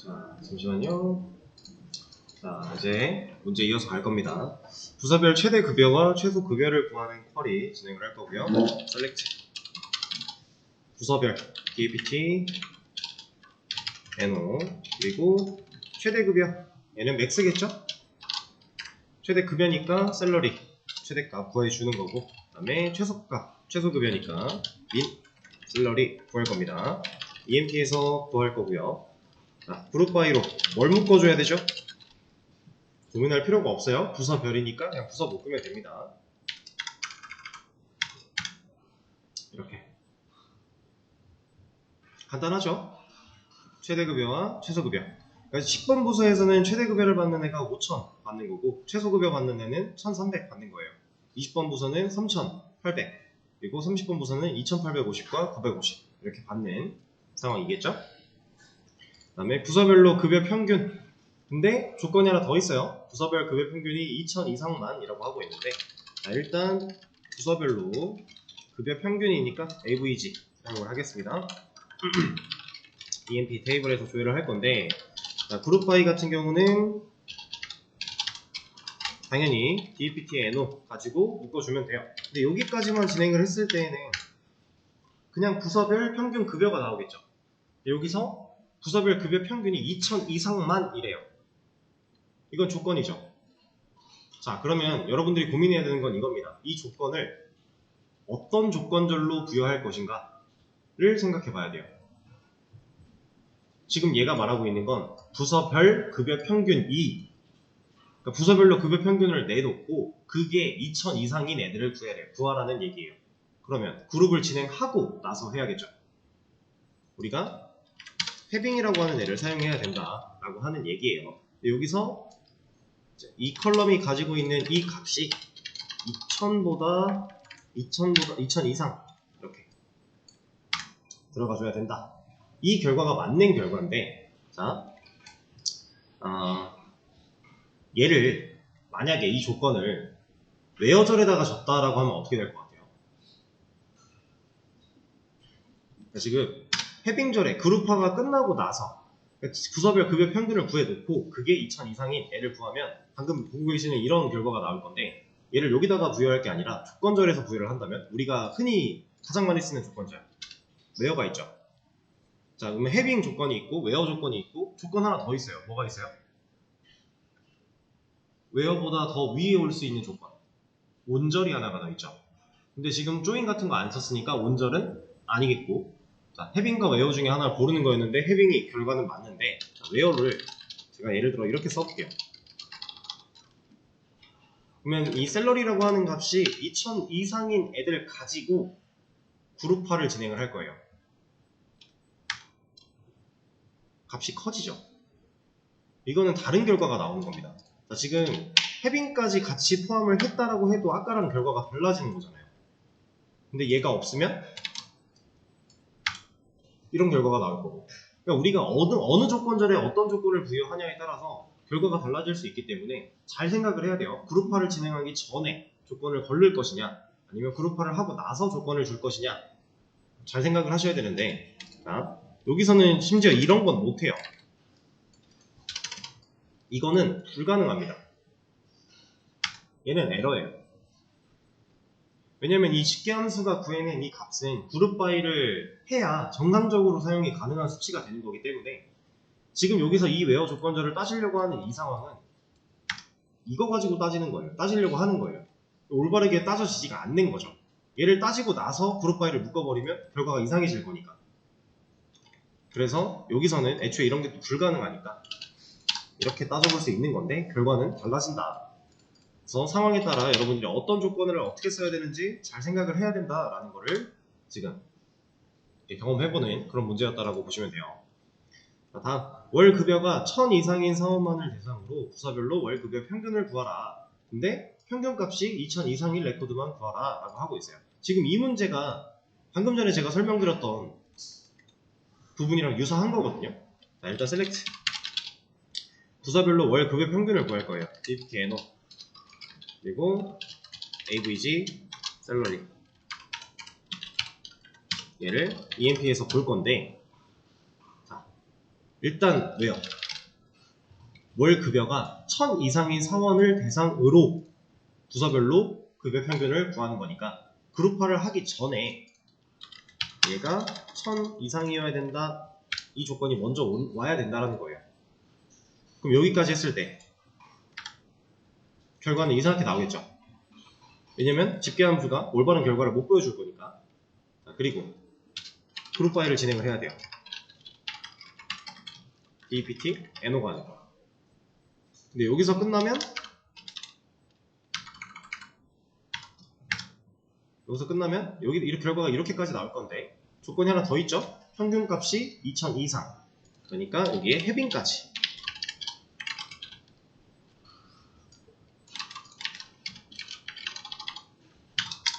자, 잠시만요. 자, 이제 문제 이어서 갈 겁니다. 부서별 최대 급여와 최소 급여를 구하는 쿼리 진행을 할 거고요. 셀렉트 부서별 DAPT NO 그리고 최대 급여 얘는 맥스겠죠? 최대 급여니까 셀러리 최대값 구해주는 거고, 그 다음에 최소값 최소 급여니까 민 셀러리 구할 겁니다. EMP에서 구할 거고요. 자, 그룹 바이로 뭘 묶어줘야 되죠? 고민할 필요가 없어요. 부서별이니까 그냥 부서 묶으면 됩니다. 이렇게 간단하죠? 최대급여와 최소급여. 그래서 10번 부서에서는 최대급여를 받는 애가 5,000 받는 거고, 최소급여 받는 애는 1,300 받는 거예요. 20번 부서는 3,800, 그리고 30번 부서는 2,850과 950 이렇게 받는 상황이겠죠? 그 다음에 부서별로 급여 평균. 근데 조건이 하나 더 있어요. 부서별 급여 평균이 2,000 이상만이라고 하고 있는데, 자, 일단 부서별로 급여 평균이니까 AVG 사용을 하겠습니다. EMP 테이블에서 조회를 할 건데, 자, 그룹 바이 같은 경우는 당연히 DAPT NO 가지고 묶어주면 돼요. 근데 여기까지만 진행을 했을 때에는 그냥 부서별 평균 급여가 나오겠죠. 여기서 부서별 급여 평균이 2,000 이상만 이래요. 이건 조건이죠. 자, 그러면 여러분들이 고민해야 되는 건 이겁니다. 이 조건을 어떤 조건절로 부여할 것인가를 생각해 봐야 돼요. 지금 얘가 말하고 있는 건 부서별 급여 평균 2, 그러니까 부서별로 급여 평균을 내놓고 그게 2,000 이상인 애들을 구하라는 얘기예요. 그러면 그룹을 진행하고 나서 해야겠죠. 우리가 패빙이라고 하는 애를 사용해야 된다라고 하는 얘기예요. 여기서 이 컬럼이 가지고 있는 이 값이 2,000 이상 이렇게 들어가줘야 된다. 이 결과가 맞는 결과인데, 자, 얘를 만약에 이 조건을 웨어절에다가 줬다라고 하면 어떻게 될 것 같아요? 지금 해빙절에 그룹화가 끝나고 나서 부서별 급여 평균을 구해놓고 그게 2,000 이상인 애를 구하면 방금 보고 계시는 이런 결과가 나올 건데, 얘를 여기다가 부여할 게 아니라 조건절에서 부여를 한다면 우리가 흔히 가장 많이 쓰는 조건절 웨어가 있죠. 자, 그러면 해빙 조건이 있고 웨어 조건이 있고 조건 하나 더 있어요. 뭐가 있어요? 웨어보다 더 위에 올 수 있는 조건, 온절이 하나가 더 있죠. 근데 지금 조인 같은 거 안 썼으니까 온절은 아니겠고, 자, 해빙과 웨어 중에 하나를 고르는 거였는데 해빙이 결과는 맞는데, 자, 웨어를 제가 예를 들어 이렇게 써볼게요. 그러면 이 셀러리라고 하는 값이 2,000 이상인 애들 가지고 그룹화를 진행을 할 거예요. 값이 커지죠. 이거는 다른 결과가 나오는 겁니다. 자, 지금 해빙까지 같이 포함을 했다라고 해도 아까랑 결과가 달라지는 거잖아요. 근데 얘가 없으면 이런 결과가 나올 거고, 그러니까 우리가 어느 조건절에 어떤 조건을 부여하냐에 따라서 결과가 달라질 수 있기 때문에 잘 생각을 해야 돼요. 그룹화를 진행하기 전에 조건을 걸릴 것이냐, 아니면 그룹화를 하고 나서 조건을 줄 것이냐, 잘 생각을 하셔야 되는데, 자, 여기서는 심지어 이런 건 못해요. 이거는 불가능합니다. 얘는 에러예요. 왜냐면 이 집계함수가 구해낸 이 값은 그룹 바이를 해야 정상적으로 사용이 가능한 수치가 되는 거기 때문에, 지금 여기서 이 웨어 조건절을 따지려고 하는 이 상황은 이거 가지고 따지는 거예요. 따지려고 하는 거예요. 올바르게 따져지지가 않는 거죠. 얘를 따지고 나서 그룹 바이를 묶어버리면 결과가 이상해질 거니까. 그래서 여기서는 애초에 이런 게 또 불가능하니까 이렇게 따져볼 수 있는 건데 결과는 달라진다. 그래서 상황에 따라 여러분들이 어떤 조건을 어떻게 써야 되는지 잘 생각을 해야 된다라는 거를 지금 경험해보는 그런 문제였다라고 보시면 돼요. 자, 다음, 월 급여가 1,000 이상인 사업만을 대상으로 부서별로 월 급여 평균을 구하라. 근데 평균값이 2,000 이상인 레코드만 구하라 라고 하고 있어요. 지금 이 문제가 방금 전에 제가 설명드렸던 부분이랑 유사한 거거든요. 자, 일단 셀렉트 부서별로 월 급여 평균을 구할 거예요. DAPT NO 그리고 AVG 셀러리, 얘를 EMP에서 볼 건데, 자, 일단 왜요? 월 급여가 1000 이상인 사원을 대상으로 부서별로 급여 평균을 구하는 거니까 그룹화를 하기 전에 얘가 1000 이상이어야 된다, 이 조건이 먼저 와야 된다라는 거예요. 그럼 여기까지 했을 때 결과는 이상하게 나오겠죠. 왜냐면 집계함수가 올바른 결과를 못 보여줄 거니까. 자, 그리고 그룹화를 진행을 해야 돼요. DPT, NO가 하는 거. 근데 여기서 끝나면 여기 이렇게 결과가 이렇게까지 나올 건데 조건이 하나 더 있죠. 평균값이 2000 이상. 그러니까 여기에 해빙까지.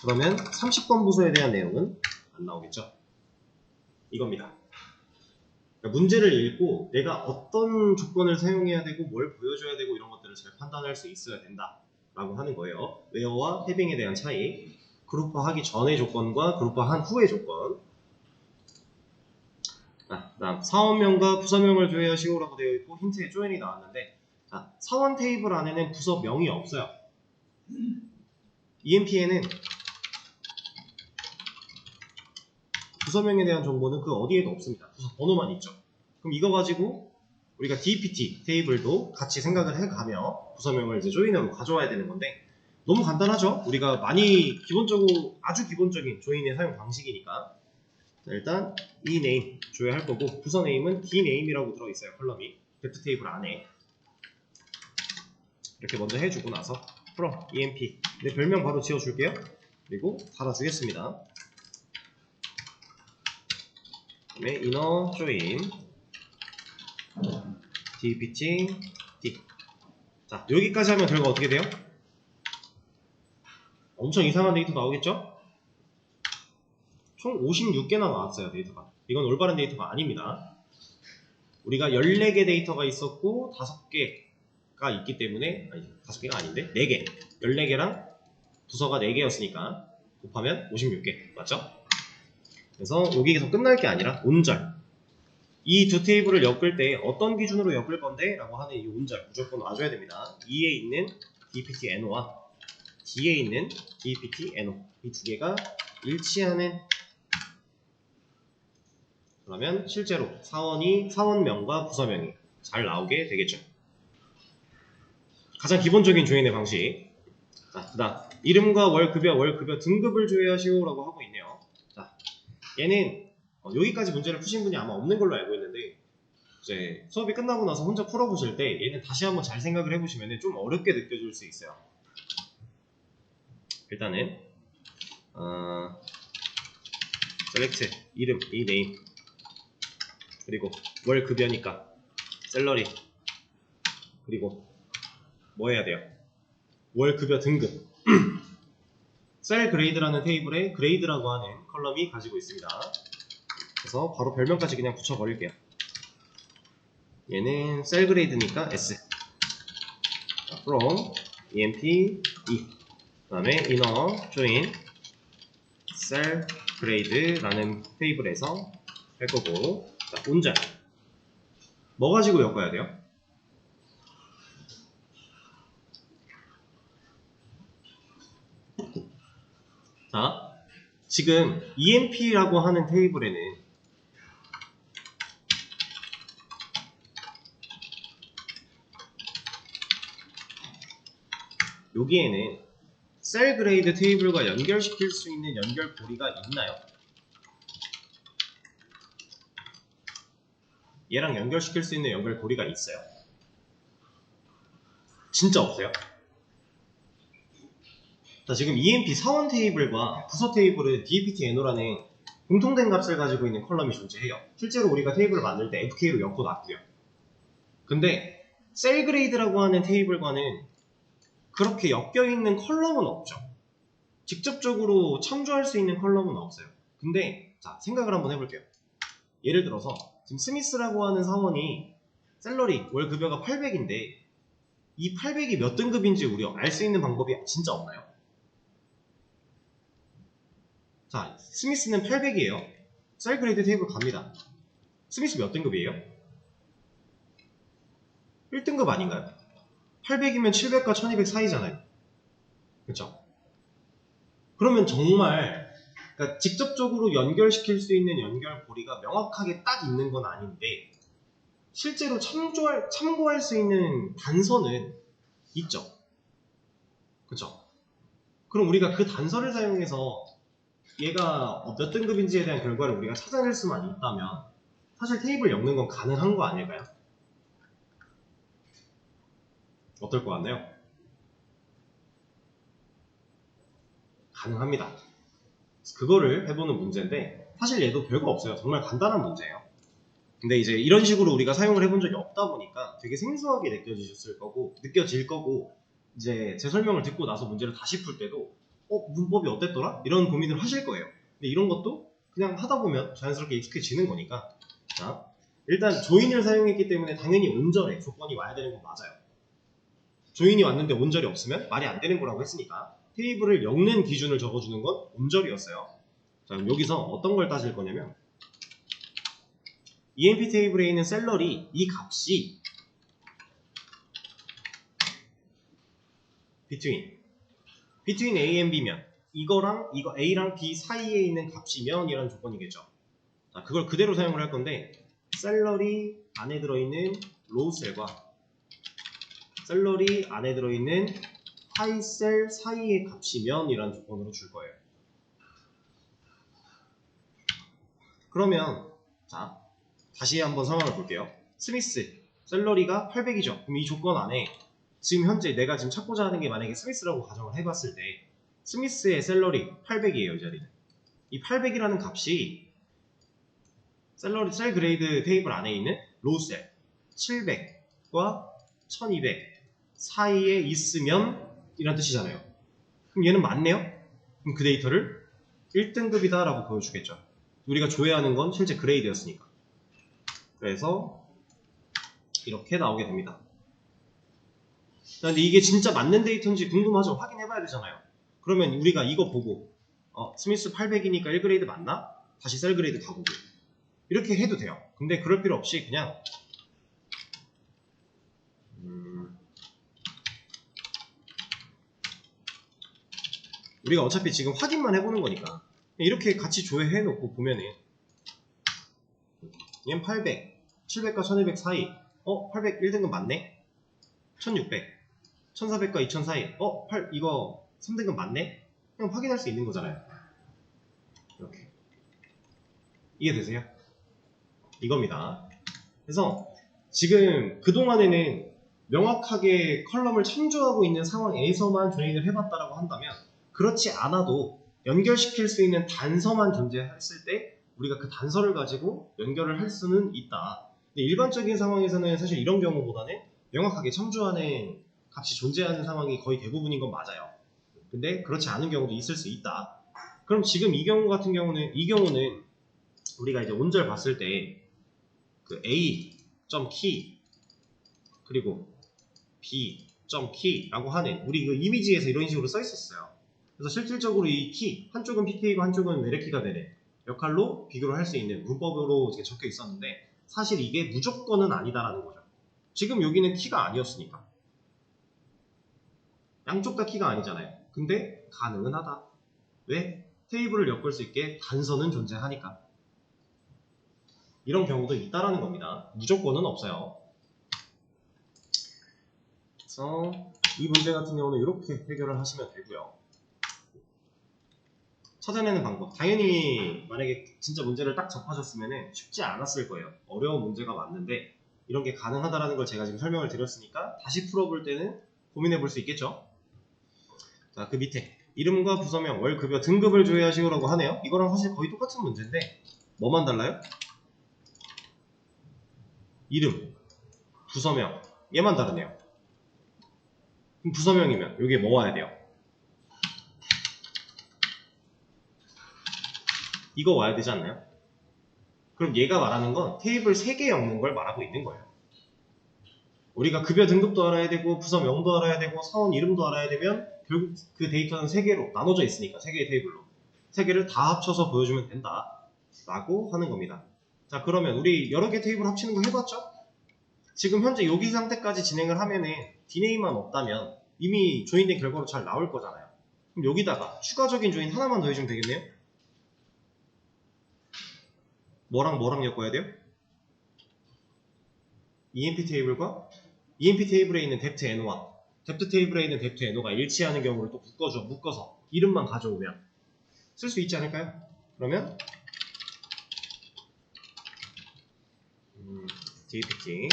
그러면 30번 부서에 대한 내용은 안 나오겠죠. 이겁니다. 그러니까 문제를 읽고 내가 어떤 조건을 사용해야 되고 뭘 보여줘야 되고 이런 것들을 잘 판단할 수 있어야 된다 라고 하는 거예요. 웨어와 해빙에 대한 차이, 그룹화하기 전의 조건과 그룹화한 후의 조건. 다음 사원명과 부서명을 조회하시오라고 되어 있고 힌트에 조인이 나왔는데, 자, 사원 테이블 안에는 부서명이 없어요. EMP에는 부서명에 대한 정보는 그 어디에도 없습니다. 부서 번호만 있죠. 그럼 이거 가지고 우리가 DPT 테이블도 같이 생각을 해가며 부서명을 이제 조인으로 가져와야 되는 건데, 너무 간단하죠? 우리가 많이 아주 기본적인 조인의 사용 방식이니까. 자, 일단 이 네임 조회할 거고, 부서 네임은 D 네임이라고 들어있어요. 컬럼이 벡터 테이블 안에. 이렇게 먼저 해주고 나서 from EMP 내 별명 바로 지어줄게요. 그리고 달아주겠습니다. 그다음에 inner join dpt d. 자, 여기까지 하면 결과 어떻게 돼요? 엄청 이상한 데이터 나오겠죠? 총 56개나 나왔어요, 데이터가. 이건 올바른 데이터가 아닙니다. 우리가 14개 데이터가 있었고 5개가 있기 때문에, 아니 5개가 아닌데 4개, 14개랑 부서가 4개였으니까 곱하면 56개 맞죠? 그래서 여기에서 끝날 게 아니라 온절, 이 두 테이블을 엮을 때 어떤 기준으로 엮을 건데? 라고 하는 이 온절 무조건 와줘야 됩니다. E에 있는 DPT NO와 D에 있는 DPT NO, 이 두 개가 일치하는, 그러면 실제로 사원명과 부서명이 잘 나오게 되겠죠. 가장 기본적인 조인의 방식. 자, 그다음 이름과 월급여 등급을 조회하시오라고 하고 있네요. 자, 얘는 여기까지 문제를 푸신 분이 아마 없는 걸로 알고 있는데, 이제 수업이 끝나고 나서 혼자 풀어보실 때 얘는 다시 한번 잘 생각을 해보시면 좀 어렵게 느껴질 수 있어요. 일단은 select 이름, 이 네임, 그리고 월 급여니까 셀러리, 그리고 뭐 해야 돼요? 월 급여 등급. 셀 그레이드라는 테이블에 그레이드라고 하는 컬럼이 가지고 있습니다. 그래서 바로 별명까지 그냥 붙여버릴게요. 얘는 셀 그레이드니까 S. from EMP E. 그 다음에 inner join 셀 그레이드라는 테이블에서 할 거고, 자, 온절. 뭐 가지고 엮어야 돼요? 자, 지금 EMP라고 하는 테이블에는 여기에는 셀 그레이드 테이블과 연결시킬 수 있는 연결 고리가 있나요? 얘랑 연결시킬 수 있는 연결 고리가 있어요? 진짜 없어요? 자, 지금 EMP 사원 테이블과 부서 테이블은 DPT NO라는 공통된 값을 가지고 있는 컬럼이 존재해요. 실제로 우리가 테이블을 만들 때 FK로 엮어놨고요. 근데 셀 그레이드라고 하는 테이블과는 그렇게 엮여있는 컬럼은 없죠. 직접적으로 참조할 수 있는 컬럼은 없어요. 근데 자, 생각을 한번 해볼게요. 예를 들어서 지금 스미스라고 하는 사원이 셀러리 월 급여가 800인데 이 800이 몇 등급인지 우리 알 수 있는 방법이 진짜 없나요? 자, 스미스는 800이에요. 셀 그레이드 테이블 갑니다. 스미스 몇 등급이에요? 1등급 아닌가요? 800이면 700과 1200 사이잖아요. 그쵸? 그러면 정말 그러니까 직접적으로 연결시킬 수 있는 연결고리가 명확하게 딱 있는 건 아닌데 실제로 참고할 수 있는 단서는 있죠. 그쵸? 그럼 우리가 그 단서를 사용해서 얘가 몇 등급인지에 대한 결과를 우리가 찾아낼 수만 있다면 사실 테이블 엮는 건 가능한 거 아닐까요? 어떨 것 같나요? 가능합니다. 그거를 해보는 문제인데 사실 얘도 별거 없어요. 정말 간단한 문제예요. 근데 이제 이런 식으로 우리가 사용을 해본 적이 없다 보니까 되게 생소하게 느껴질 거고 이제 제 설명을 듣고 나서 문제를 다시 풀 때도 문법이 어땠더라? 이런 고민을 하실 거예요. 근데 이런 것도 그냥 하다 보면 자연스럽게 익숙해지는 거니까. 자, 일단 조인을 사용했기 때문에 당연히 온절에 조건이 와야 되는 건 맞아요. 조인이 왔는데 온절이 없으면 말이 안 되는 거라고 했으니까 테이블을 엮는 기준을 적어주는 건 온절이었어요. 자, 그럼 여기서 어떤 걸 따질 거냐면 EMP 테이블에 있는 셀러리 이 값이 between A and B면 이거 A랑 B 사이에 있는 값이면 이라는 조건이겠죠. 자, 그걸 그대로 사용을 할 건데 셀러리 안에 들어있는 로우셀과 셀러리 안에 들어있는 하이셀 사이의 값이면 이라는 조건으로 줄 거예요. 그러면 자 다시 한번 상황을 볼게요. 스미스 셀러리가 800이죠. 그럼 이 조건 안에 지금 현재 내가 지금 찾고자 하는 게 만약에 스미스라고 가정을 해봤을 때 스미스의 셀러리 800이에요. 이 자리는. 이 800이라는 값이 셀 그레이드 테이블 안에 있는 로우셀 700과 1200 사이에 있으면 이란 뜻이잖아요. 그럼 얘는 맞네요? 그럼 그 데이터를 1등급이다 라고 보여주겠죠. 우리가 조회하는 건 실제 그레이드였으니까. 그래서 이렇게 나오게 됩니다. 근데 이게 진짜 맞는 데이터인지 궁금하죠? 확인해봐야 되잖아요. 그러면 우리가 이거 보고 스미스 800이니까 1그레이드 맞나? 다시 셀 그레이드 가보고 이렇게 해도 돼요. 근데 그럴 필요 없이 그냥 우리가 어차피 지금 확인만 해보는 거니까 이렇게 같이 조회해놓고 보면은 얘는 800, 700과 1200 사이 800 1등급 맞네? 1600, 1400과 2000 사이 이거 3등급 맞네? 그냥 확인할 수 있는 거잖아요. 이렇게 이해되세요? 이겁니다. 그래서 지금 그동안에는 명확하게 컬럼을 참조하고 있는 상황에서만 조인을 해봤다라고 한다면 그렇지 않아도 연결시킬 수 있는 단서만 존재했을 때 우리가 그 단서를 가지고 연결을 할 수는 있다. 근데 일반적인 상황에서는 사실 이런 경우보다는 명확하게 참조하는 값이 존재하는 상황이 거의 대부분인 건 맞아요. 근데 그렇지 않은 경우도 있을 수 있다. 그럼 지금 이 경우는 우리가 이제 온절 봤을 때 그 A.key 그리고 B.key라고 하는 우리 그 이미지에서 이런 식으로 써 있었어요. 그래서 실질적으로 이 키 한쪽은 PK고 한쪽은 외래키가 되는 역할로 비교를 할 수 있는 문법으로 이렇게 적혀 있었는데 사실 이게 무조건은 아니다라는 거죠. 지금 여기는 키가 아니었으니까 양쪽 다 키가 아니잖아요. 근데 가능은 하다. 왜? 테이블을 엮을 수 있게 단서는 존재하니까. 이런 경우도 있다라는 겁니다. 무조건은 없어요. 그래서 이 문제 같은 경우는 이렇게 해결을 하시면 되고요. 찾아내는 방법. 당연히 만약에 진짜 문제를 딱 접하셨으면 쉽지 않았을 거예요. 어려운 문제가 맞는데 이런 게 가능하다는 걸 제가 지금 설명을 드렸으니까 다시 풀어볼 때는 고민해 볼 수 있겠죠. 자, 그 밑에 이름과 부서명, 월, 급여, 등급을 조회하시오라고 하네요. 이거랑 사실 거의 똑같은 문제인데 뭐만 달라요? 이름, 부서명 얘만 다르네요. 그럼 부서명이면 여기에 뭐 와야 돼요? 이거 와야 되지 않나요? 그럼 얘가 말하는 건 테이블 3개 엮는 걸 말하고 있는 거예요. 우리가 급여 등급도 알아야 되고 부서명도 알아야 되고 사원 이름도 알아야 되면 결국 그 데이터는 3개로 나눠져 있으니까 3개의 테이블로 3개를 다 합쳐서 보여주면 된다 라고 하는 겁니다. 자, 그러면 우리 여러 개 테이블 합치는 거 해봤죠? 지금 현재 여기 상태까지 진행을 하면은 디네임만 없다면 이미 조인된 결과로 잘 나올 거잖아요. 그럼 여기다가 추가적인 조인 하나만 더 해주면 되겠네요. 뭐랑 뭐랑 엮어야 돼요? EMP 테이블과 EMP 테이블에 있는 depth NO와 depth 테이블에 있는 depth NO가 일치하는 경우를 또 묶어서 이름만 가져오면 쓸 수 있지 않을까요? 그러면 dpt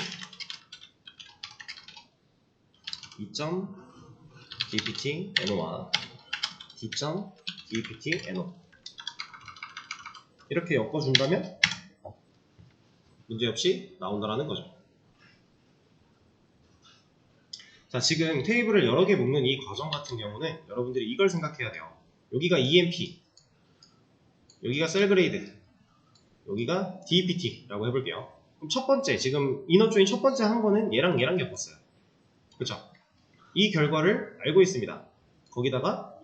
2.dpt NO와 d.dpt NO 이렇게 엮어준다면 문제없이 나온다라는 거죠. 자, 지금 테이블을 여러 개 묶는 이 과정 같은 경우는 여러분들이 이걸 생각해야 돼요. 여기가 EMP, 여기가 셀그레이드, 여기가 DPT라고 해볼게요. 그럼 첫 번째, 지금 이너 조인 첫 번째 한 거는 얘랑 엮었어요. 그쵸? 이 결과를 알고 있습니다. 거기다가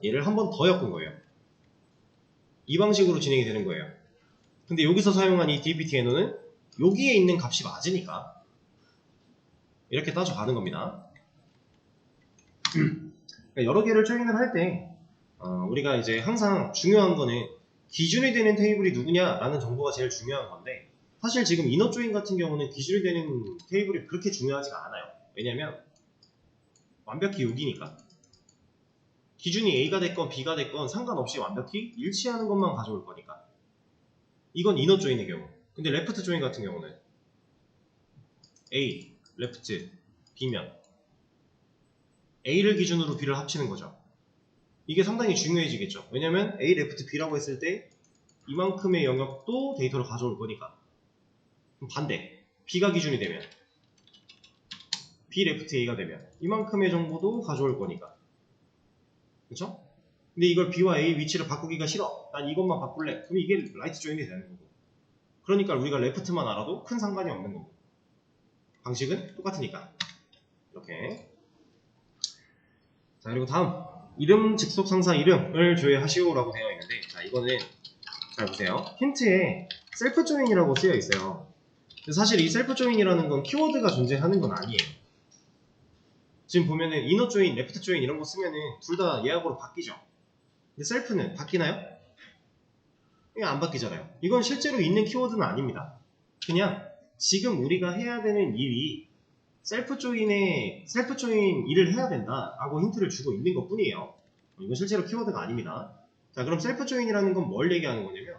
얘를 한 번 더 엮은 거예요. 이 방식으로 진행이 되는 거예요. 근데 여기서 사용한 이 DPT NO는 여기에 있는 값이 맞으니까 이렇게 따져가는 겁니다. 그러니까 여러 개를 조인을 할 때 우리가 이제 항상 중요한 거는 기준이 되는 테이블이 누구냐라는 정보가 제일 중요한 건데 사실 지금 이너 조인 같은 경우는 기준이 되는 테이블이 그렇게 중요하지가 않아요. 왜냐면 완벽히 여기니까 기준이 A가 됐건 B가 됐건 상관없이 완벽히 일치하는 것만 가져올 거니까 이건 이너 조인의 경우. 근데 레프트 조인 같은 경우는 A, 레프트, B면 A를 기준으로 B를 합치는 거죠. 이게 상당히 중요해지겠죠. 왜냐면 A, 레프트, B라고 했을 때 이만큼의 영역도 데이터를 가져올 거니까. 그럼 반대, B가 기준이 되면 B, 레프트, A가 되면 이만큼의 정보도 가져올 거니까. 그쵸? 근데 이걸 B와 A 위치를 바꾸기가 싫어. 난 이것만 바꿀래. 그럼 이게 라이트 조인이 되는 거고. 그러니까 우리가 레프트만 알아도 큰 상관이 없는 거고. 방식은 똑같으니까. 이렇게. 자, 그리고 다음. 이름 직속 상사 이름을 조회하시오라고 되어 있는데, 자, 이거는 잘 보세요. 힌트에 셀프 조인이라고 쓰여 있어요. 사실 이 셀프 조인이라는 건 키워드가 존재하는 건 아니에요. 지금 보면은 이너 조인, 레프트 조인 이런 거 쓰면은 둘 다 예약으로 바뀌죠. 근데 셀프는 바뀌나요? 이거 안 바뀌잖아요. 이건 실제로 있는 키워드는 아닙니다. 그냥 지금 우리가 해야 되는 일이 셀프 조인 일을 해야 된다라고 힌트를 주고 있는 것 뿐이에요. 이건 실제로 키워드가 아닙니다. 자, 그럼 셀프 조인이라는 건 뭘 얘기하는 거냐면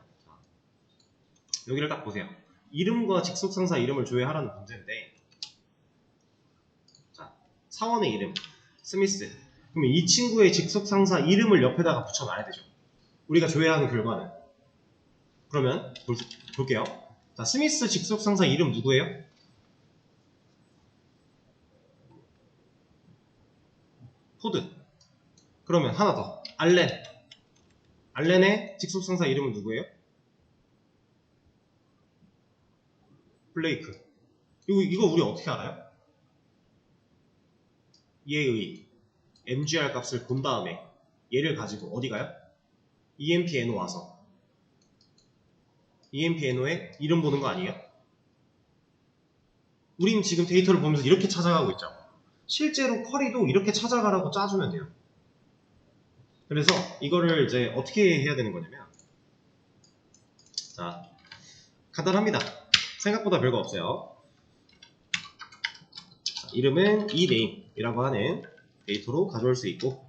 여기를 딱 보세요. 이름과 직속상사 이름을 조회하라는 문제인데 자, 사원의 이름 스미스. 그러면 이 친구의 직속상사 이름을 옆에다가 붙여놔야 되죠. 우리가 조회하는 결과는. 그러면 볼게요. 자, 스미스 직속상사 이름 누구예요? 포드. 그러면 하나 더. 알렌. 알렌의 직속상사 이름은 누구예요? 블레이크. 이거 우리 어떻게 알아요? 얘의 MGR 값을 본 다음에 얘를 가지고 어디 가요? EMP NO 와서 EMP NO의 이름 보는 거 아니에요? 우린 지금 데이터를 보면서 이렇게 찾아가고 있죠. 실제로 쿼리도 이렇게 찾아가라고 짜주면 돼요. 그래서 이거를 이제 어떻게 해야 되는 거냐면 자, 간단합니다. 생각보다 별거 없어요. 자, 이름은 eName이라고 하는 데이터로 가져올 수 있고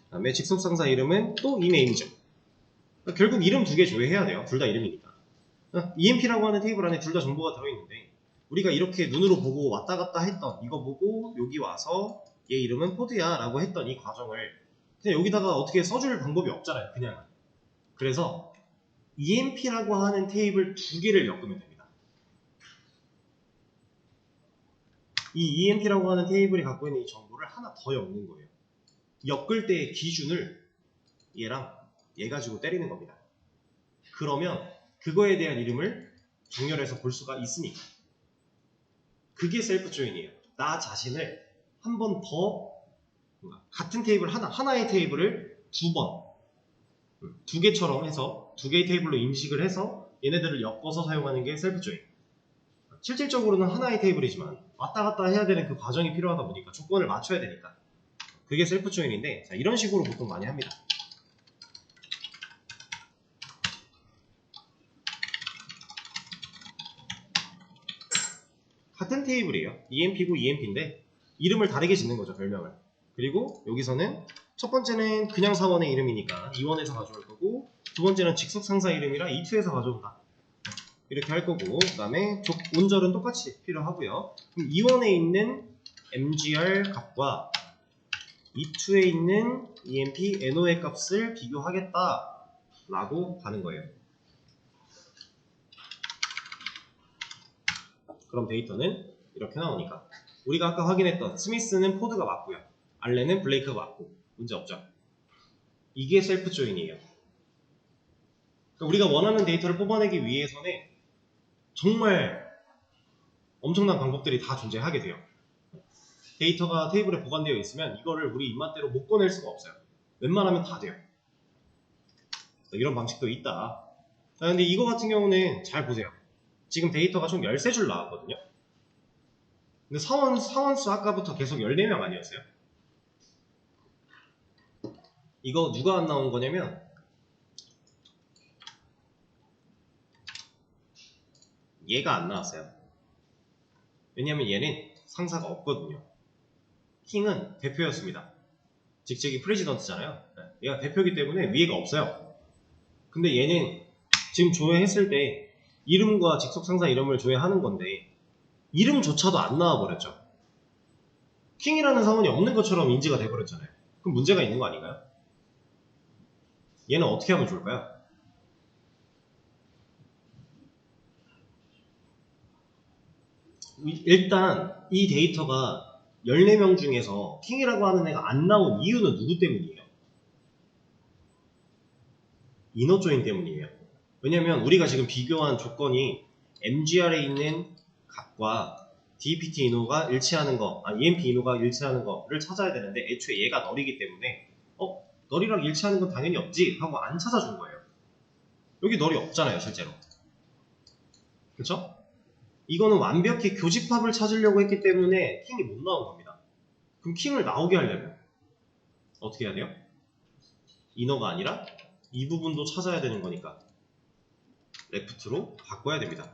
그 다음에 직속상사 이름은 또 eName이죠. 그러니까 결국 이름 두 개 조회해야 돼요. 둘 다 이름이니까. EMP라고 하는 테이블 안에 둘 다 정보가 들어있는데 우리가 이렇게 눈으로 보고 왔다 갔다 했던 이거 보고 여기 와서 얘 이름은 포드야 라고 했던 이 과정을 그냥 여기다가 어떻게 써줄 방법이 없잖아요. 그냥. 그래서 EMP라고 하는 테이블 두 개를 엮으면 됩니다. 이 EMP라고 하는 테이블이 갖고 있는 이 정보를 하나 더 엮는 거예요. 엮을 때의 기준을 얘랑 얘 가지고 때리는 겁니다. 그러면 그거에 대한 이름을 정렬해서 볼 수가 있으니까. 그게 셀프 조인이에요. 나 자신을 한 번 더 같은 테이블 하나의 테이블을 두 개처럼 해서 두 개의 테이블로 인식을 해서 얘네들을 엮어서 사용하는 게 셀프 조인. 실질적으로는 하나의 테이블이지만 왔다 갔다 해야 되는 그 과정이 필요하다 보니까 조건을 맞춰야 되니까 그게 셀프 조인인데, 자, 이런 식으로 보통 많이 합니다. 같은 테이블이에요. EMP고 EMP인데 이름을 다르게 짓는 거죠, 별명을. 그리고 여기서는 첫 번째는 그냥 사원의 이름이니까 E1에서 가져올 거고, 두 번째는 직속 상사 이름이라 E2에서 가져온다. 이렇게 할 거고, 그 다음에 운절은 똑같이 필요하고요. 그럼 E1에 있는 MGR 값과 E2에 있는 EMP NO의 값을 비교하겠다 라고 하는 거예요. 그럼 데이터는 이렇게 나오니까 우리가 아까 확인했던 스미스는 포드가 맞고요, 알렌은 블레이크가 맞고 문제 없죠. 이게 셀프 조인이에요. 그러니까 우리가 원하는 데이터를 뽑아내기 위해서는 정말 엄청난 방법들이 다 존재하게 돼요. 데이터가 테이블에 보관되어 있으면 이거를 우리 입맛대로 못 꺼낼 수가 없어요. 웬만하면 다 돼요. 이런 방식도 있다. 근데 이거 같은 경우는 잘 보세요. 지금 데이터가 총 13줄 나왔거든요. 근데 사원수 아까부터 계속 14명 아니었어요? 이거 누가 안 나온 거냐면 얘가 안 나왔어요. 왜냐면 얘는 상사가 없거든요. 킹은 대표였습니다. 직책이 프레지던트잖아요. 얘가 대표이기 때문에 위에가 없어요. 근데 얘는 지금 조회했을 때 이름과 직속 상사 이름을 조회하는 건데 이름조차도 안 나와버렸죠. 킹이라는 사원이 없는 것처럼 인지가 돼버렸잖아요. 그럼 문제가 있는 거 아닌가요? 얘는 어떻게 하면 좋을까요? 일단 이 데이터가 14명 중에서 킹이라고 하는 애가 안 나온 이유는 누구 때문이에요? 이너 조인 때문이에요. 왜냐면 우리가 지금 비교한 조건이 MGR에 있는 값과 DPT 인호가 일치하는 거, EMP 인호가 일치하는 거를 찾아야 되는데 애초에 얘가 널이기 때문에 널이랑 일치하는 건 당연히 없지 하고 안 찾아준 거예요. 여기 널이 없잖아요, 실제로. 그쵸? 이거는 완벽히 교집합을 찾으려고 했기 때문에 킹이 못 나온 겁니다. 그럼 킹을 나오게 하려면 어떻게 해야 돼요? 이너가 아니라 이 부분도 찾아야 되는 거니까 레프트로 바꿔야 됩니다.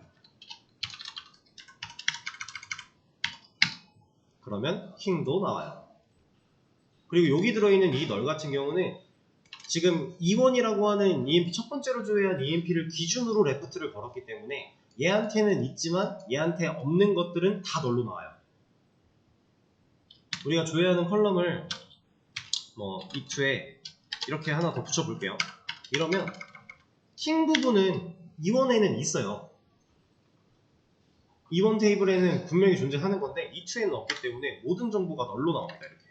그러면 킹도 나와요. 그리고 여기 들어있는 이 널 같은 경우는 지금 E1이라고 하는 EMP 첫 번째로 조회한 EMP를 기준으로 레프트를 걸었기 때문에 얘한테는 있지만 얘한테 없는 것들은 다 널로 나와요. 우리가 조회하는 컬럼을 E2에 이렇게 하나 더 붙여볼게요. 이러면 킹 부분은 E1에는 있어요. E1 테이블에는 분명히 존재하는 건데 E2에는 없기 때문에 모든 정보가 널로 나옵니다. 이렇게.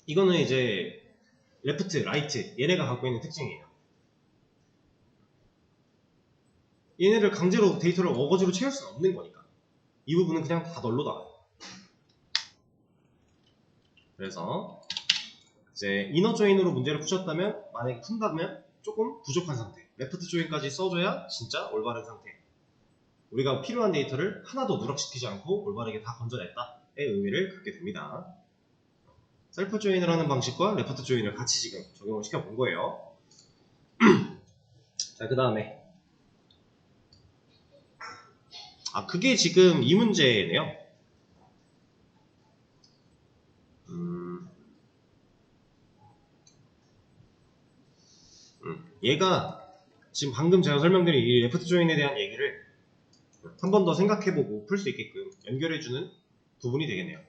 이거는 이제 레프트, 라이트 얘네가 갖고 있는 특징이에요. 얘네를 강제로 데이터를 어거지로 채울 수는 없는 거니까 이 부분은 그냥 다 널로 나와요. 그래서 이제 이너 조인으로 문제를 푸셨다면, 만약에 푼다면 조금 부족한 상태, 레프트 조인까지 써줘야 진짜 올바른 상태, 우리가 필요한 데이터를 하나도 누락시키지 않고 올바르게 다 건져냈다의 의미를 갖게 됩니다. 셀프 조인을 하는 방식과 레프트 조인을 같이 지금 적용을 시켜본 거예요. 자, 그 다음에 그게 지금 이 문제네요. 얘가 지금 방금 제가 설명드린 이 레프트 조인에 대한 얘기를 한 번 더 생각해보고 풀 수 있게끔 연결해주는 부분이 되겠네요.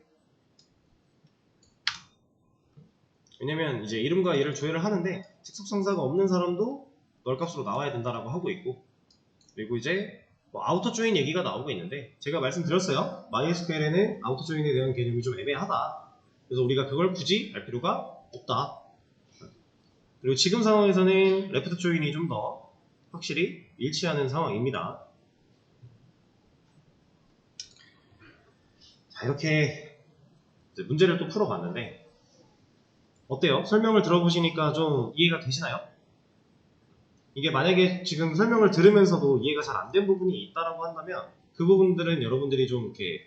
왜냐면 이제 이름과 얘를 조회를 하는데 직속상사가 없는 사람도 널 값으로 나와야 된다라고 하고 있고, 그리고 이제 아우터 조인 얘기가 나오고 있는데 제가 말씀드렸어요. MySQL에는 아우터 조인에 대한 개념이 좀 애매하다. 그래서 우리가 그걸 굳이 알 필요가 없다. 그리고 지금 상황에서는 레프트 조인이 좀 더 확실히 일치하는 상황입니다. 자, 이렇게 이제 문제를 또 풀어봤는데 어때요? 설명을 들어보시니까 좀 이해가 되시나요? 이게 만약에 지금 설명을 들으면서도 이해가 잘 안 된 부분이 있다라고 한다면 그 부분들은 여러분들이 좀 이렇게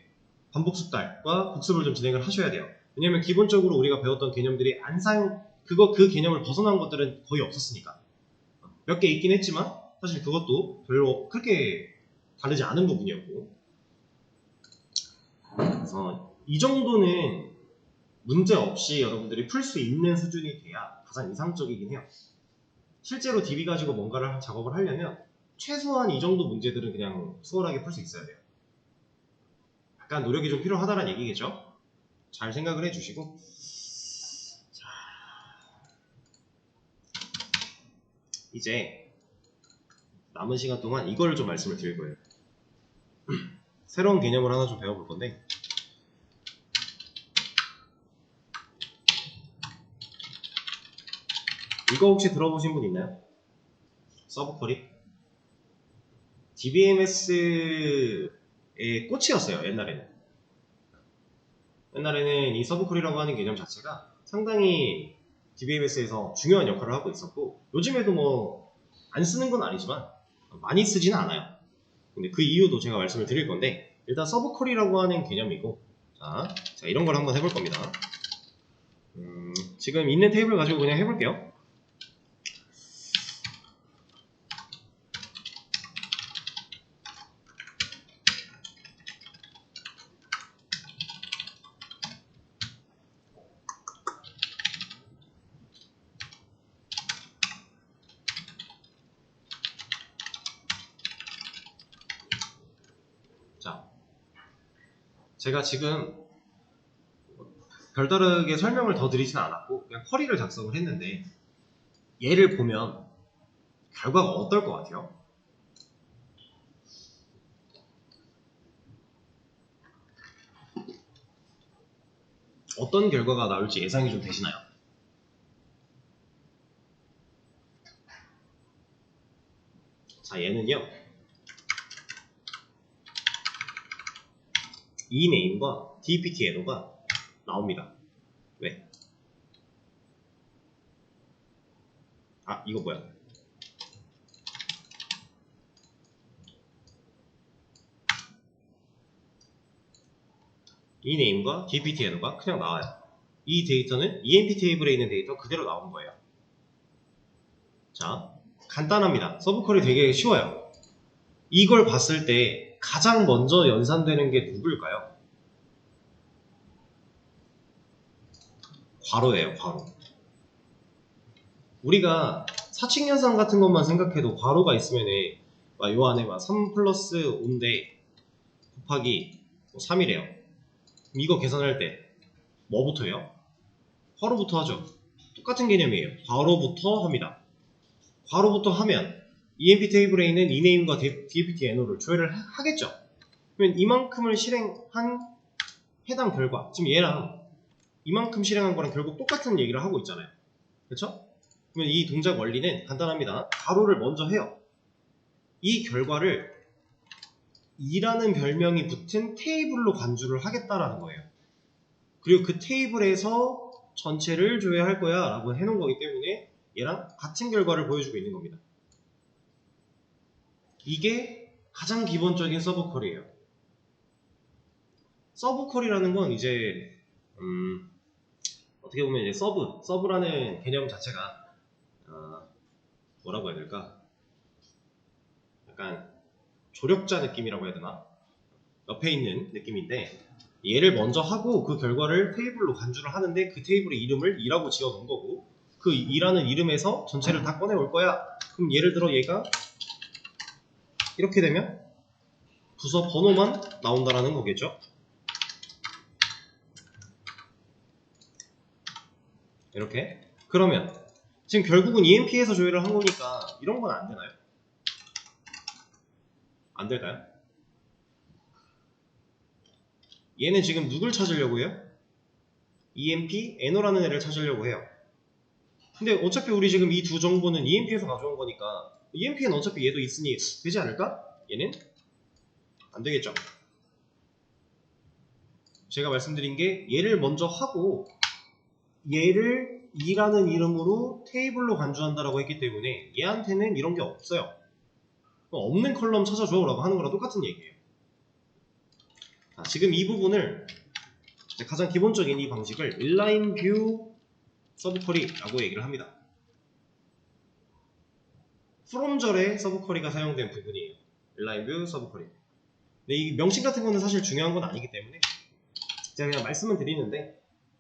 반복 숙달과 복습을 좀 진행을 하셔야 돼요. 왜냐면 기본적으로 우리가 배웠던 개념들이 그 개념을 벗어난 것들은 거의 없었으니까. 몇 개 있긴 했지만 사실 그것도 별로 그렇게 다르지 않은 부분이었고, 그래서 이 정도는 문제 없이 여러분들이 풀 수 있는 수준이 돼야 가장 이상적이긴 해요. 실제로 DB 가지고 뭔가를 작업을 하려면 최소한 이 정도 문제들은 그냥 수월하게 풀 수 있어야 돼요. 약간 노력이 좀 필요하다는 얘기겠죠? 잘 생각을 해주시고, 자, 이제 남은 시간 동안 이걸 좀 말씀을 드릴 거예요. 새로운 개념을 하나 좀 배워볼 건데, 이거 혹시 들어보신 분 있나요? 서브쿼리? DBMS의 꽃이었어요, 옛날에는. 옛날에는 이 서브쿼리라고 하는 개념 자체가 상당히 DBMS에서 중요한 역할을 하고 있었고, 요즘에도 뭐 안 쓰는 건 아니지만 많이 쓰지는 않아요. 근데 그 이유도 제가 말씀을 드릴 건데, 일단 서브쿼리라고 하는 개념이고, 자 이런 걸 한번 해볼 겁니다. 지금 있는 테이블 가지고 그냥 해볼게요. 자, 제가 지금 별다르게 설명을 더 드리진 않았고 그냥 쿼리를 작성을 했는데, 얘를 보면 결과가 어떨 것 같아요? 어떤 결과가 나올지 예상이 좀 되시나요? 자, 얘는요, 이 네임과 DPT 에너가 나옵니다. 왜? 이거 뭐야? 이 네임과 DPT 에너가 그냥 나와요. 이 데이터는 EMP 테이블에 있는 데이터 그대로 나온 거예요. 자, 간단합니다. 서브쿼리 되게 쉬워요. 이걸 봤을 때 가장 먼저 연산되는 게 누굴까요? 괄호예요, 괄호. 우리가 사칙연산 같은 것만 생각해도 괄호가 있으면 요 안에 3 플러스 5인데 곱하기 3이래요. 이거 계산할 때 뭐부터 해요? 괄호부터 하죠. 똑같은 개념이에요. 괄호부터 합니다. 괄호부터 하면 EMP 테이블에 있는 이네임과 DPT NO를 조회를 하겠죠. 그러면 이만큼을 실행한 해당 결과, 지금 얘랑 이만큼 실행한 거랑 결국 똑같은 얘기를 하고 있잖아요. 그렇죠? 그러면 이 동작 원리는 간단합니다. 괄호를 먼저 해요. 이 결과를 2라는 별명이 붙은 테이블로 간주를 하겠다라는 거예요. 그리고 그 테이블에서 전체를 조회할 거야 라고 해놓은 거기 때문에 얘랑 같은 결과를 보여주고 있는 겁니다. 이게 가장 기본적인 서브쿼리예요. 서브쿼리라는 건 이제 어떻게 보면 이제 서브라는 개념 자체가 뭐라고 해야 될까? 약간 조력자 느낌이라고 해야 되나? 옆에 있는 느낌인데, 얘를 먼저 하고 그 결과를 테이블로 간주를 하는데 그 테이블의 이름을 2라고 지어 놓은 거고, 그 2라는 이름에서 전체를 다 꺼내 올 거야. 그럼 예를 들어 얘가 이렇게 되면 부서 번호만 나온다라는 거겠죠. 이렇게. 그러면 지금 결국은 EMP에서 조회를 한 거니까 이런 건 안 되나요? 안 될까요? 얘는 지금 누굴 찾으려고 해요? EMP NO라는 애를 찾으려고 해요. 근데 어차피 우리 지금 이 두 정보는 EMP에서 가져온 거니까 EMP는 어차피 얘도 있으니 되지 않을까? 얘는 안 되겠죠. 제가 말씀드린 게 얘를 먼저 하고 얘를 2라는 이름으로 테이블로 간주한다라고 했기 때문에 얘한테는 이런 게 없어요. 없는 컬럼 찾아줘 라고 하는 거랑 똑같은 얘기예요. 자, 지금 이 부분을 가장 기본적인 이 방식을 inline view 서브쿼리라고 얘기를 합니다. from절에 서브쿼리가 사용된 부분이에요. inline view 서브쿼리. 근데 이 명칭 같은 거는 사실 중요한 건 아니기 때문에 제가 그냥 말씀은 드리는데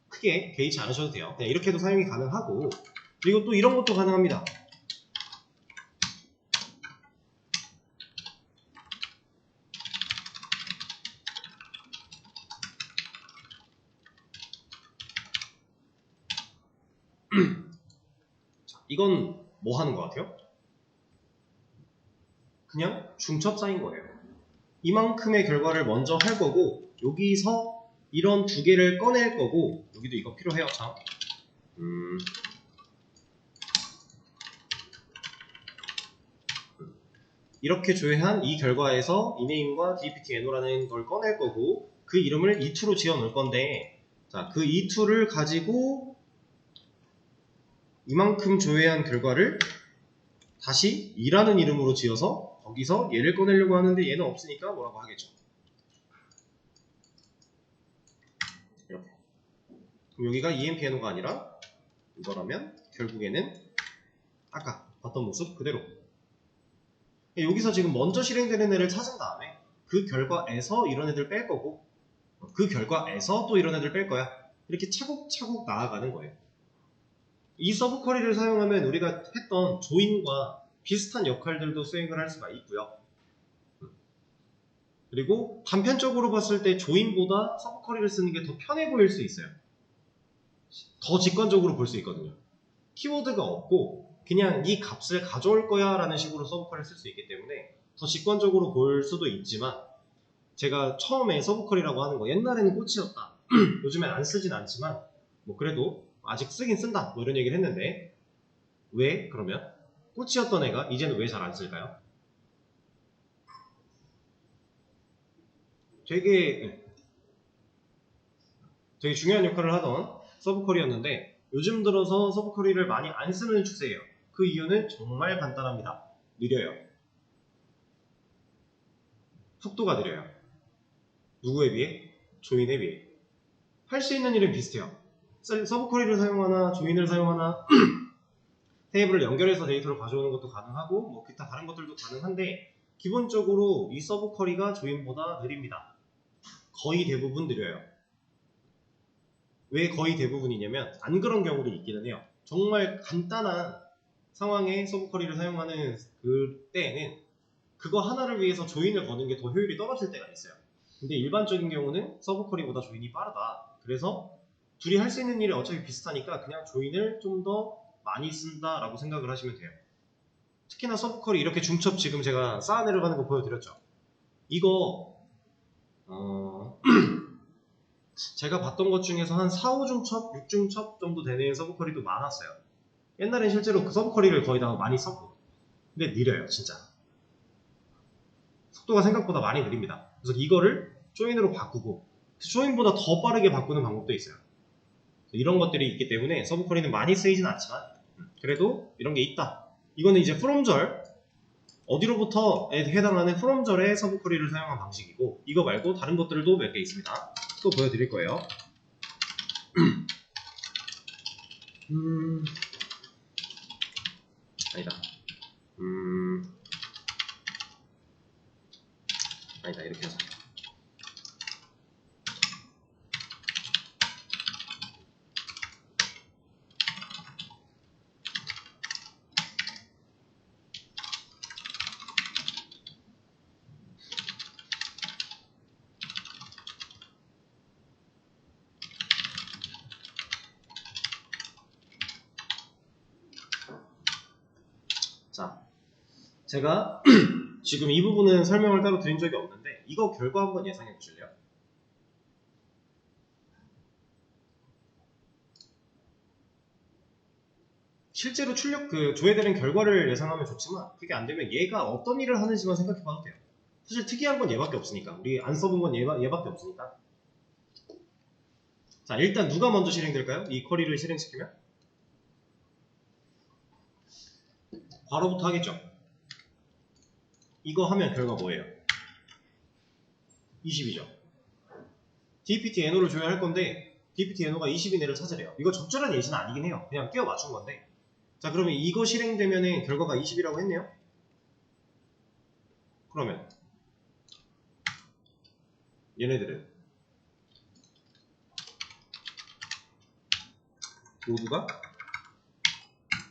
크게 개의치 않으셔도 돼요. 그냥 이렇게도 사용이 가능하고, 그리고 또 이런 것도 가능합니다. 자, 이건 뭐 하는 것 같아요? 그냥 중첩 쌓인 거예요. 이만큼의 결과를 먼저 할 거고, 여기서 이런 두 개를 꺼낼 거고, 여기도 이거 필요해요, 참. 이렇게 조회한 이 결과에서 이네임과 dptNO라는 걸 꺼낼 거고, 그 이름을 e2로 지어 놓을 건데, 자, 그 e2를 가지고 이만큼 조회한 결과를 다시 2라는 이름으로 지어서 거기서 얘를 꺼내려고 하는데 얘는 없으니까 뭐라고 하겠죠. 이렇게. 그럼 여기가 EMPNO가 아니라 이거라면 결국에는 아까 봤던 모습 그대로. 여기서 지금 먼저 실행되는 애를 찾은 다음에 그 결과에서 이런 애들 뺄 거고, 그 결과에서 또 이런 애들 뺄 거야. 이렇게 차곡차곡 나아가는 거예요. 이 서브쿼리를 사용하면 우리가 했던 조인과 비슷한 역할들도 수행을 할 수가 있고요. 그리고 단편적으로 봤을 때 조인보다 서브쿼리를 쓰는 게 더 편해 보일 수 있어요. 더 직관적으로 볼 수 있거든요. 키워드가 없고 그냥 이 값을 가져올 거야 라는 식으로 서브쿼리를 쓸 수 있기 때문에 더 직관적으로 볼 수도 있지만, 제가 처음에 서브쿼리라고 하는 거 옛날에는 꽃이었다 요즘엔 안 쓰진 않지만 뭐 그래도 아직 쓰긴 쓴다 뭐 이런 얘기를 했는데, 왜 그러면 꽃이었던 애가 이제는 왜 잘 안 쓸까요? 되게 중요한 역할을 하던 서브쿼리였는데 요즘 들어서 서브쿼리를 많이 안 쓰는 추세예요. 그 이유는 정말 간단합니다. 느려요. 속도가 느려요. 누구에 비해? 조인에 비해. 할 수 있는 일은 비슷해요. 서브쿼리를 사용하나 조인을 사용하나 테이블을 연결해서 데이터를 가져오는 것도 가능하고 뭐 기타 다른 것들도 가능한데, 기본적으로 이 서브쿼리가 조인보다 느립니다. 거의 대부분 느려요. 왜 거의 대부분이냐면 안 그런 경우도 있기는 해요. 정말 간단한 상황에 서브쿼리를 사용하는 그때는 그거 하나를 위해서 조인을 거는 게 더 효율이 떨어질 때가 있어요. 근데 일반적인 경우는 서브쿼리보다 조인이 빠르다. 그래서 둘이 할 수 있는 일이 어차피 비슷하니까 그냥 조인을 좀 더 많이 쓴다라고 생각을 하시면 돼요. 특히나 서브쿼리 이렇게 중첩 지금 제가 쌓아내려가는 거 보여드렸죠. 이거 제가 봤던 것 중에서 한 4, 5중첩, 6중첩 정도 되는 서브쿼리도 많았어요. 옛날엔 실제로 그 서브쿼리를 거의 다 많이 썼고, 근데 느려요 진짜. 속도가 생각보다 많이 느립니다. 그래서 이거를 조인으로 바꾸고 조인보다 더 빠르게 바꾸는 방법도 있어요. 이런 것들이 있기 때문에 서브쿼리는 많이 쓰이진 않지만 그래도 이런 게 있다. 이거는 이제 from절, 어디로부터에 해당하는 from절의 서브쿼리를 사용한 방식이고, 이거 말고 다른 것들도 몇 개 있습니다. 또 보여드릴 거예요. 아니다. 아니다, 이렇게 해서. 자, 제가 지금 이 부분은 설명을 따로 드린 적이 없는데 이거 결과 한번 예상해 보실래요? 실제로 조회되는 결과를 예상하면 좋지만 그게 안 되면 얘가 어떤 일을 하는지만 생각해 봐도 돼요. 사실 특이한 건 얘밖에 없으니까, 우리 안 써본 건 얘밖에 없으니까. 자, 일단 누가 먼저 실행될까요? 이 쿼리를 실행시키면 괄호부터 하겠죠. 이거 하면 결과 뭐예요? 20이죠. DPT NO를 조회할 건데 DPT NO가 20 이내를 찾으래요. 이거 적절한 예시는 아니긴 해요. 그냥 끼워 맞춘 건데. 자, 그러면 이거 실행되면 결과가 20이라고 했네요. 그러면 얘네들은 모두가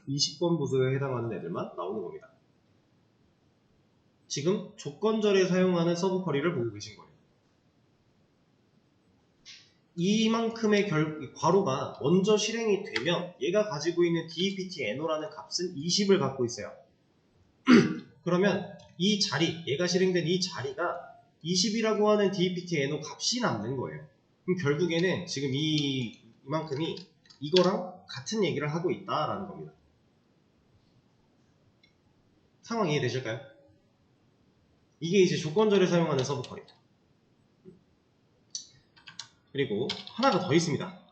20번 부서에 해당하는 애들만 나오는 겁니다. 지금 조건절에 사용하는 서브 쿼리를 보고 계신 거예요. 이만큼의 괄호가 먼저 실행이 되면 얘가 가지고 있는 DPT NO라는 값은 20을 갖고 있어요. 그러면 이 자리, 얘가 실행된 이 자리가 20이라고 하는 DPT NO 값이 남는 거예요. 그럼 결국에는 지금 이만큼이 이거랑 같은 얘기를 하고 있다라는 겁니다. 상황 이해되실까요? 이게 이제 조건절에 사용하는 서브 쿼리입니다. 그리고 하나가 더 있습니다.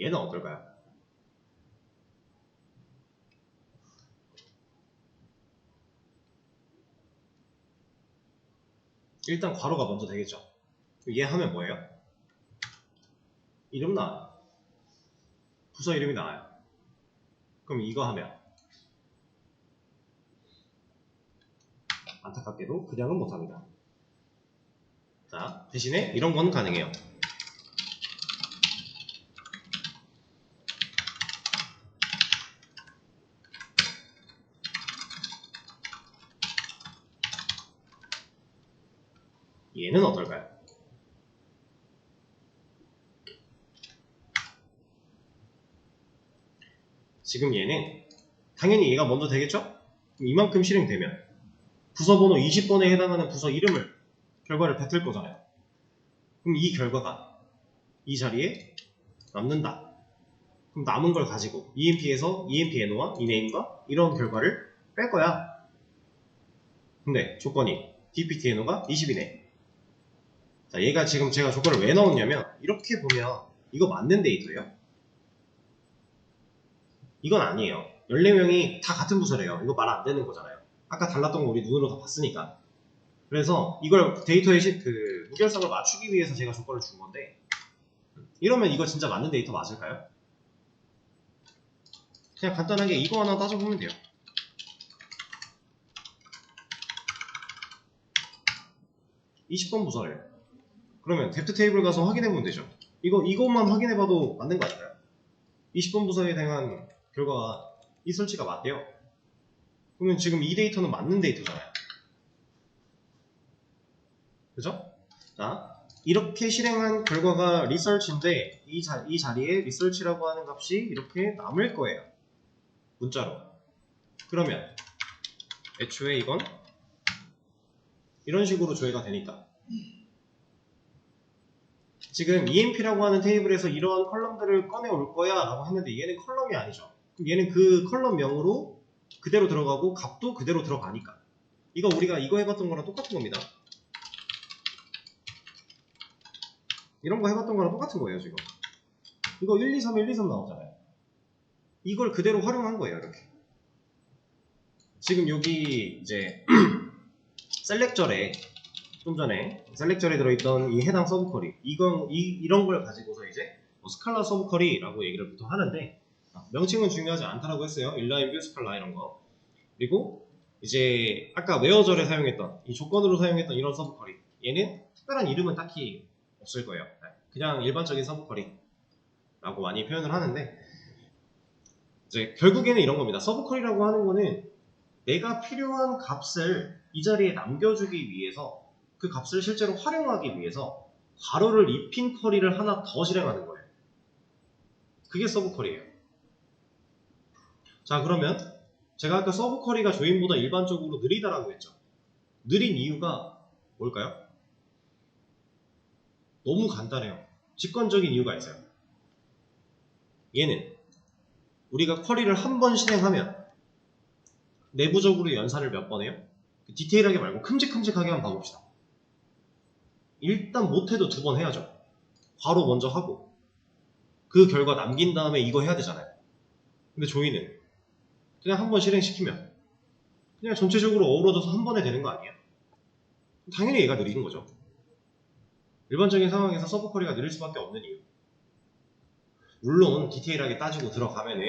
얘는 어떨까요? 일단 괄호가 먼저 되겠죠. 얘 하면 뭐예요? 이름 나와요. 부서 이름이 나와요. 그럼 이거 하면 안타깝게도 그냥은 못합니다. 자, 대신에 이런 건 가능해요. 얘는 어떨까요? 지금 얘는 당연히 얘가 먼저 되겠죠? 그럼 이만큼 실행되면 부서번호 20번에 해당하는 부서 이름을 결과를 뱉을 거잖아요. 그럼 이 결과가 이 자리에 남는다. 그럼 남은 걸 가지고 EMP에서 EMP NO와 이네임과 이런 결과를 뺄 거야. 근데 조건이 DPT NO가 20이네. 자, 얘가 지금 제가 조건을 왜 넣었냐면 이렇게 보면 이거 맞는 데이터예요. 이건 아니에요. 14명이 다 같은 부서래요. 이거 말 안 되는 거잖아요. 아까 달랐던 거 우리 눈으로 다 봤으니까. 그래서 이걸 데이터의 무결성을 맞추기 위해서 제가 조건을 준 건데, 이러면 이거 진짜 맞는 데이터 맞을까요? 그냥 간단하게 이거 하나 따져보면 돼요. 20번 부서래요. 그러면 뎁트 테이블 가서 확인해보면 되죠. 이것만 확인해봐도 맞는 거 아닐까요? 20번 부서에 대한 결과가 이 설치가 맞대요. 그러면 지금 이 데이터는 맞는 데이터잖아요. 그죠? 자, 이렇게 실행한 결과가 리서치인데 이 자리에 리서치라고 하는 값이 이렇게 남을 거예요. 문자로. 그러면 애초에 이건 이런 식으로 조회가 되니까 지금 EMP라고 하는 테이블에서 이러한 컬럼들을 꺼내올 거야 라고 했는데 얘는 컬럼이 아니죠. 그럼 얘는 그 컬럼명으로 그대로 들어가고 값도 그대로 들어가니까 이거 우리가 이거 해봤던 거랑 똑같은 겁니다. 이런 거 해봤던 거랑 똑같은 거예요. 지금 이거 1, 2, 3, 1, 2, 3 나오잖아요. 이걸 그대로 활용한 거예요. 이렇게 지금 여기 이제 셀렉절에 좀 전에 셀렉절에 들어있던 이 해당 서브 쿼리 이런 걸 가지고서 이제 스칼라 서브 쿼리라고 얘기를 보통 하는데 명칭은 중요하지 않다라고 했어요. 인라인 뷰 스칼라 이런 거. 그리고 이제 아까 웨어절에 사용했던 이 조건으로 사용했던 이런 서브 쿼리 얘는 특별한 이름은 딱히 없을 거예요. 그냥 일반적인 서브 쿼리라고 많이 표현을 하는데 이제 결국에는 이런 겁니다. 서브 쿼리라고 하는 거는 내가 필요한 값을 이 자리에 남겨주기 위해서 그 값을 실제로 활용하기 위해서 괄호를 입힌 쿼리를 하나 더 실행하는 거예요. 그게 서브 쿼리예요. 자, 그러면 제가 아까 서브 쿼리가 조인보다 일반적으로 느리다라고 했죠. 느린 이유가 뭘까요? 너무 간단해요. 직관적인 이유가 있어요. 얘는 우리가 쿼리를 한 번 실행하면 내부적으로 연산을 몇 번 해요? 디테일하게 말고 큼직큼직하게 한번 봐봅시다. 일단 못해도 2번 해야죠. 바로 먼저 하고 그 결과 남긴 다음에 이거 해야 되잖아요. 근데 조이는 그냥 한 번 실행시키면 그냥 전체적으로 어우러져서 한 번에 되는 거 아니에요? 당연히 얘가 느린 거죠. 일반적인 상황에서 서브 쿼리가 느릴 수밖에 없는 이유. 물론 디테일하게 따지고 들어가면은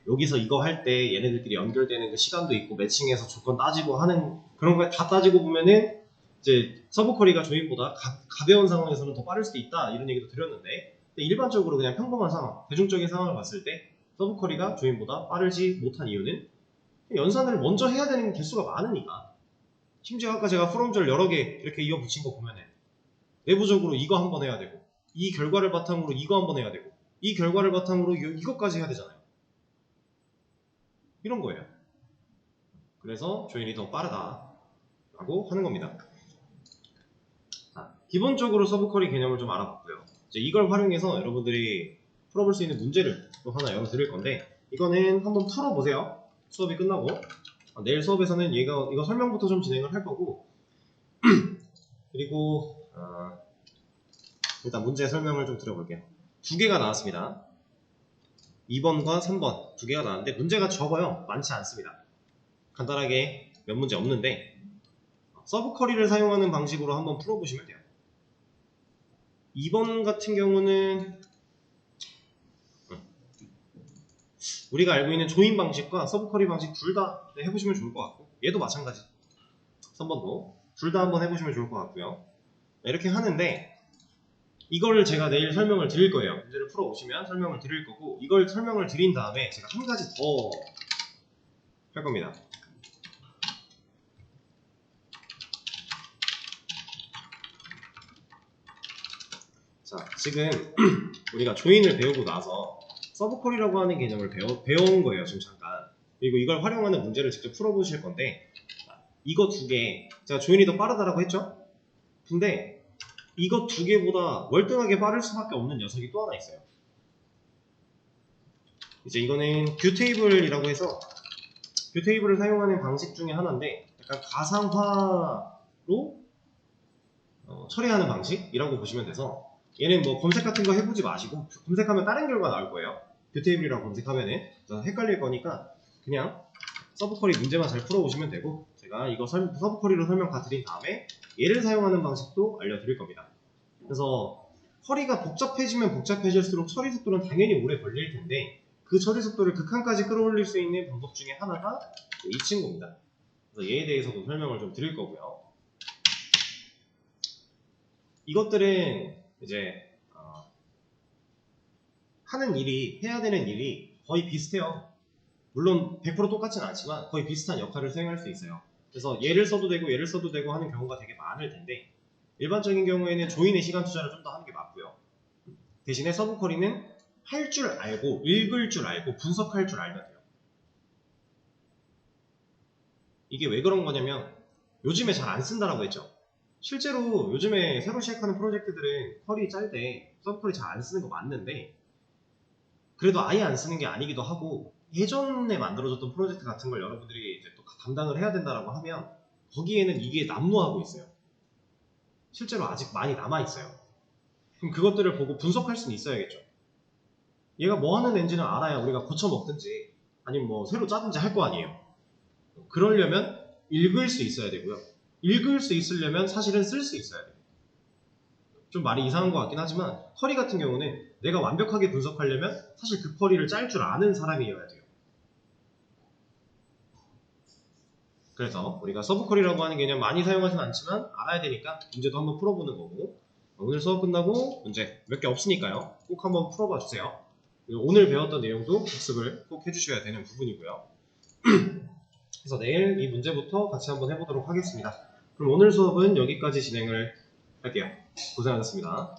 여기서 이거 할 때 얘네들끼리 연결되는 그 시간도 있고 매칭해서 조건 따지고 하는 그런 거 다 따지고 보면은 이제 서브 쿼리가 조인보다 가벼운 상황에서는 더 빠를 수도 있다 이런 얘기도 드렸는데 일반적으로 그냥 평범한 상황, 대중적인 상황을 봤을 때 서브 쿼리가 조인보다 빠르지 못한 이유는 연산을 먼저 해야 되는 개수가 많으니까. 심지어 아까 제가 프롬절 여러 개 이렇게 이어 붙인 거 보면은 내부적으로 이거 한번 해야 되고 이 결과를 바탕으로 이거 한번 해야 되고 이 결과를 바탕으로 이것까지 해야 되잖아요. 이런 거예요. 그래서 조인이 더 빠르다라고 하는 겁니다. 자, 기본적으로 서브 쿼리 개념을 좀 알아봤고요. 이제 이걸 활용해서 여러분들이 풀어볼 수 있는 문제를 또 하나 열어드릴 건데 이거는 한번 풀어보세요. 수업이 끝나고 내일 수업에서는 이거 설명부터 좀 진행을 할 거고 그리고 일단 문제 설명을 좀 드려볼게요. 2개가 나왔습니다. 2번과 3번 2개가 나왔는데 문제가 적어요. 많지 않습니다. 간단하게 몇 문제 없는데 서브 쿼리를 사용하는 방식으로 한번 풀어보시면 돼요. 2번 같은 경우는 우리가 알고 있는 조인 방식과 서브 쿼리 방식 둘 다 해보시면 좋을 것 같고 얘도 마찬가지 3번도 둘 다 한번 해보시면 좋을 것 같고요. 이렇게 하는데 이거를 제가 내일 설명을 드릴 거예요. 문제를 풀어오시면 설명을 드릴 거고 이걸 설명을 드린 다음에 제가 한 가지 더 할 겁니다. 자, 지금 우리가 조인을 배우고 나서 서브 쿼리라고 하는 개념을 배운 거예요. 지금 잠깐. 그리고 이걸 활용하는 문제를 직접 풀어보실 건데 이거 2개 제가 조인이 더 빠르다라고 했죠? 근데 이거 2개보다 월등하게 빠를 수밖에 없는 녀석이 또 하나 있어요. 이제 이거는 뷰 테이블이라고 해서 뷰 테이블을 사용하는 방식 중에 하나인데 약간 가상화로 처리하는 방식이라고 보시면 돼서 얘는 뭐 검색 같은 거 해보지 마시고 검색하면 다른 결과 나올 거예요. 뷰 테이블이라고 검색하면은 헷갈릴 거니까 그냥 서브 쿼리 문제만 잘 풀어보시면 되고 제가 이거 서브 쿼리로 설명 다 드린 다음에 얘를 사용하는 방식도 알려드릴 겁니다. 그래서 쿼리가 복잡해지면 복잡해질수록 처리 속도는 당연히 오래 걸릴 텐데 그 처리 속도를 극한까지 끌어올릴 수 있는 방법 중에 하나가 이 친구입니다. 그래서 얘에 대해서도 설명을 좀 드릴 거고요. 이것들은 이제 하는 일이 해야 되는 일이 거의 비슷해요. 물론 100% 똑같지는 않지만 거의 비슷한 역할을 수행할 수 있어요. 그래서 얘를 써도 되고 얘를 써도 되고 하는 경우가 되게 많을 텐데 일반적인 경우에는 조인의 시간 투자를 좀 더 하는 게 맞고요. 대신에 서브 쿼리는 할 줄 알고 읽을 줄 알고 분석할 줄 알면 돼요. 이게 왜 그런 거냐면 요즘에 잘 안 쓴다라고 했죠. 실제로 요즘에 새로 시작하는 프로젝트들은 쿼리 짤 때 서브 쿼리 잘 안 쓰는 거 맞는데 그래도 아예 안 쓰는 게 아니기도 하고 예전에 만들어졌던 프로젝트 같은 걸 여러분들이 이제 또 감당을 해야 된다라고 하면 거기에는 이게 난무하고 있어요. 실제로 아직 많이 남아있어요. 그럼 그것들을 보고 분석할 수는 있어야겠죠. 얘가 뭐 하는 엔진을 알아야 우리가 고쳐 먹든지 아니면 뭐 새로 짜든지 할 거 아니에요. 그러려면 읽을 수 있어야 되고요. 읽을 수 있으려면 사실은 쓸 수 있어야 돼요. 좀 말이 이상한 것 같긴 하지만 쿼리 같은 경우는 내가 완벽하게 분석하려면 사실 그 쿼리를 짤 줄 아는 사람이어야 돼요. 그래서 우리가 서브 쿼리라고 하는 개념 많이 사용하지는 않지만 알아야 되니까 문제도 한번 풀어보는 거고 오늘 수업 끝나고 문제 몇 개 없으니까요. 꼭 한번 풀어봐 주세요. 오늘 배웠던 내용도 복습을 꼭 해주셔야 되는 부분이고요. 그래서 내일 이 문제부터 같이 한번 해보도록 하겠습니다. 그럼 오늘 수업은 여기까지 진행을 할게요. 고생하셨습니다.